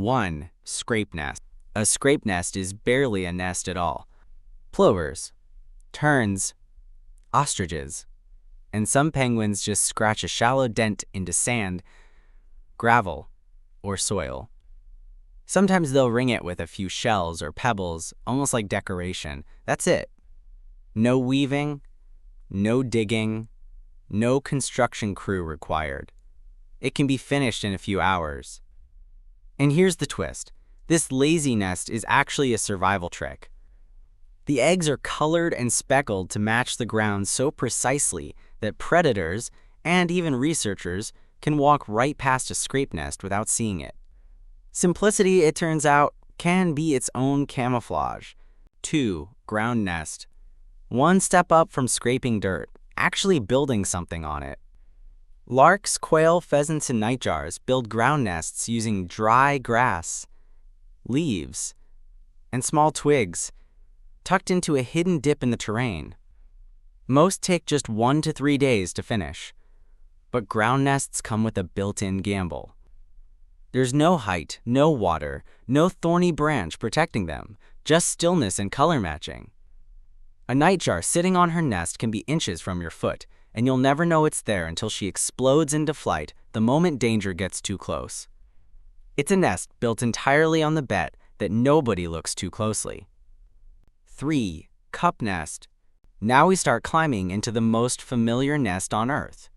1. Scrape nest. A scrape nest is barely a nest at all. Plovers, terns, ostriches, and some penguins just scratch a shallow dent into sand, gravel, or soil. Sometimes they'll ring it with a few shells or pebbles, almost like decoration. That's it. No weaving, no digging, no construction crew required. It can be finished in a few hours. And here's the twist. This lazy nest is actually a survival trick. The eggs are colored and speckled to match the ground so precisely that predators and even researchers can walk right past a scrape nest without seeing it. Simplicity, it turns out, can be its own camouflage. 2. Ground nest. One step up from scraping dirt, actually building something on it. Larks, quail, pheasants, and nightjars build ground nests using dry grass, leaves, and small twigs, tucked into a hidden dip in the terrain. Most take just 1 to 3 days to finish, but ground nests come with a built-in gamble. There's no height, no water, no thorny branch protecting them, just stillness and color matching. A nightjar sitting on her nest can be inches from your foot, and you'll never know it's there until she explodes into flight the moment danger gets too close. It's a nest built entirely on the bet that nobody looks too closely. 3. Cup nest. Now we start climbing into the most familiar nest on Earth.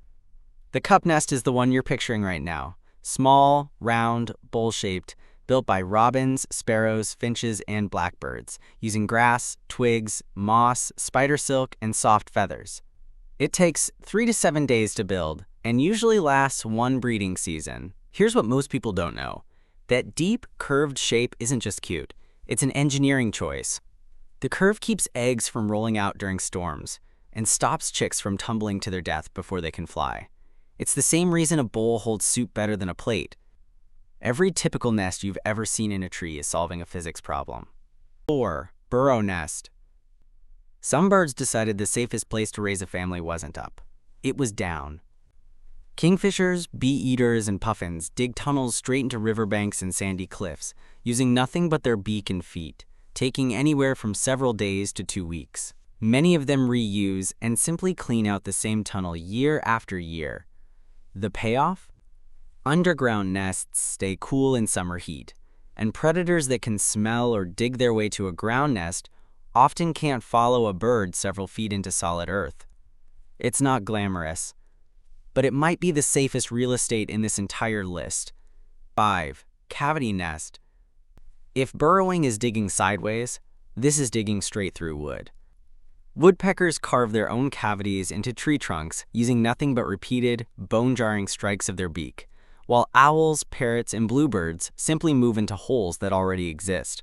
The cup nest is the one you're picturing right now. Small, round, bowl-shaped, built by robins, sparrows, finches, and blackbirds, using grass, twigs, moss, spider silk, and soft feathers. It takes 3 to 7 days to build and usually lasts 1 breeding season. Here's what most people don't know. That deep, curved shape isn't just cute. It's an engineering choice. The curve keeps eggs from rolling out during storms and stops chicks from tumbling to their death before they can fly. It's the same reason a bowl holds soup better than a plate. Every typical nest you've ever seen in a tree is solving a physics problem. 4. Burrow nest. Some birds decided the safest place to raise a family wasn't up. It was down. Kingfishers, bee-eaters, and puffins dig tunnels straight into riverbanks and sandy cliffs, using nothing but their beak and feet, taking anywhere from several days to 2 weeks. Many of them reuse and simply clean out the same tunnel year after year. The payoff? Underground nests stay cool in summer heat, and predators that can smell or dig their way to a ground nest often can't follow a bird several feet into solid earth. It's not glamorous, but it might be the safest real estate in this entire list. 5. Cavity nest. If burrowing is digging sideways, this is digging straight through wood. Woodpeckers carve their own cavities into tree trunks using nothing but repeated, bone-jarring strikes of their beak, while owls, parrots, and bluebirds simply move into holes that already exist.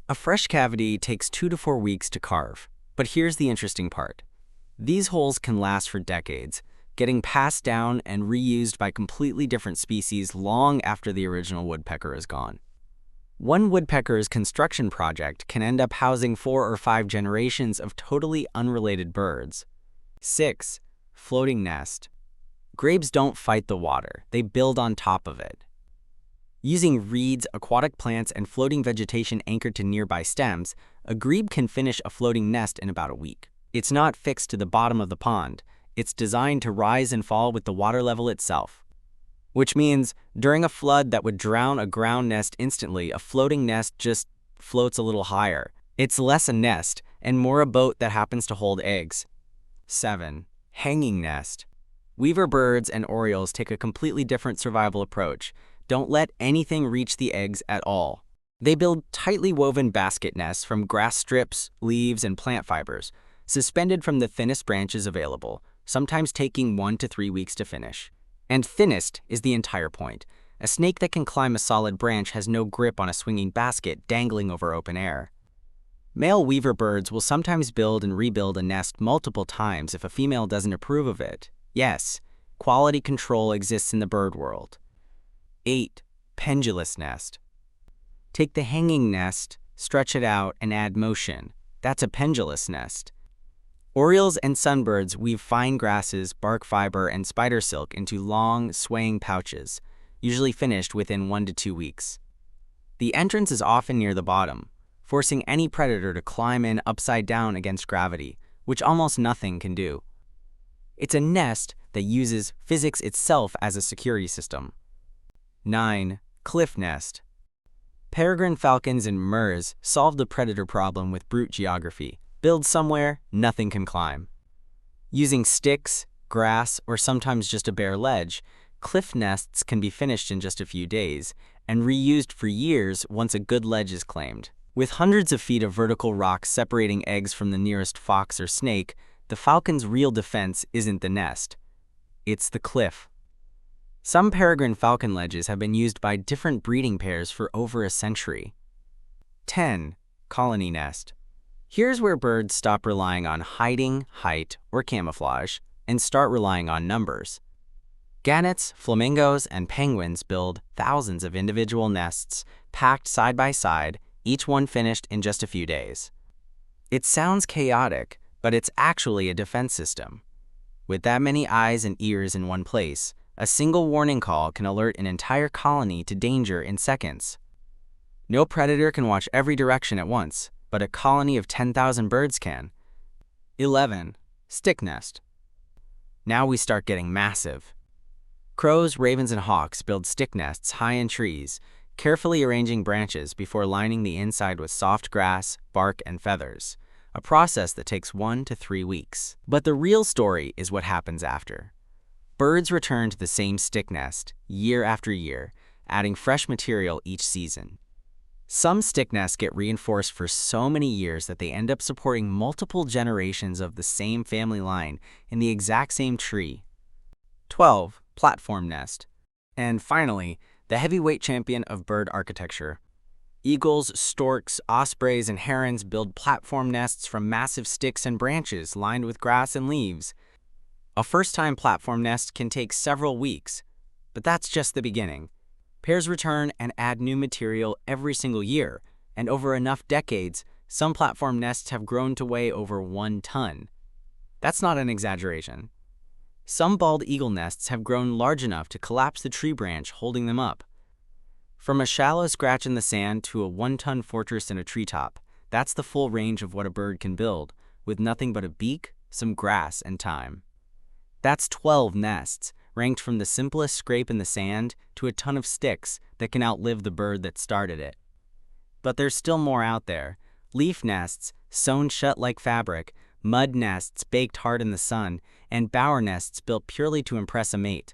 A fresh cavity takes 2 to 4 weeks to carve, but here's the interesting part. These holes can last for decades, getting passed down and reused by completely different species long after the original woodpecker is gone. One woodpecker's construction project can end up housing 4 or 5 generations of totally unrelated birds. 6. Floating nest. Grebes don't fight the water, they build on top of it. Using reeds, aquatic plants, and floating vegetation anchored to nearby stems, a grebe can finish a floating nest in about a week. It's not fixed to the bottom of the pond. It's designed to rise and fall with the water level itself. Which means, during a flood that would drown a ground nest instantly, a floating nest just floats a little higher. It's less a nest and more a boat that happens to hold eggs. 7. Hanging nest. Weaver birds and orioles take a completely different survival approach. Don't let anything reach the eggs at all. They build tightly woven basket nests from grass strips, leaves, and plant fibers, suspended from the thinnest branches available, sometimes taking 1 to 3 weeks to finish. And thinnest is the entire point. A snake that can climb a solid branch has no grip on a swinging basket dangling over open air. Male weaver birds will sometimes build and rebuild a nest multiple times if a female doesn't approve of it. Yes, quality control exists in the bird world. 8. Pendulous nest. Take the hanging nest, stretch it out, and add motion. That's a pendulous nest. Orioles and sunbirds weave fine grasses, bark fiber, and spider silk into long, swaying pouches, usually finished within 1 to 2 weeks. The entrance is often near the bottom, forcing any predator to climb in upside down against gravity, which almost nothing can do. It's a nest that uses physics itself as a security system. 9. Cliff nest. Peregrine falcons and murres solve the predator problem with brute geography. Build somewhere nothing can climb. Using sticks, grass, or sometimes just a bare ledge, cliff nests can be finished in just a few days and reused for years once a good ledge is claimed. With hundreds of feet of vertical rock separating eggs from the nearest fox or snake, the falcon's real defense isn't the nest. It's the cliff. Some peregrine falcon ledges have been used by different breeding pairs for over a century. 10. Colony nest. Here's where birds stop relying on hiding, height, or camouflage and start relying on numbers. Gannets, flamingos, and penguins build thousands of individual nests packed side by side, each one finished in just a few days. It sounds chaotic, but it's actually a defense system. With that many eyes and ears in one place, a single warning call can alert an entire colony to danger in seconds. No predator can watch every direction at once, but a colony of 10,000 birds can. 11. Stick nest. Now we start getting massive. Crows, ravens, and hawks build stick nests high in trees, carefully arranging branches before lining the inside with soft grass, bark, and feathers, a process that takes 1 to 3 weeks. But the real story is what happens after. Birds return to the same stick nest year after year, adding fresh material each season. Some stick nests get reinforced for so many years that they end up supporting multiple generations of the same family line in the exact same tree. 12. Platform nest. And finally, the heavyweight champion of bird architecture. Eagles, storks, ospreys, and herons build platform nests from massive sticks and branches lined with grass and leaves. A first-time platform nest can take several weeks, but that's just the beginning. Pairs return and add new material every single year, and over enough decades, some platform nests have grown to weigh over 1 ton. That's not an exaggeration. Some bald eagle nests have grown large enough to collapse the tree branch holding them up. From a shallow scratch in the sand to a 1-ton fortress in a treetop, that's the full range of what a bird can build, with nothing but a beak, some grass, and time. That's 12 nests, ranked from the simplest scrape in the sand to a ton of sticks that can outlive the bird that started it. But there's still more out there. Leaf nests, sewn shut like fabric, mud nests baked hard in the sun, and bower nests built purely to impress a mate.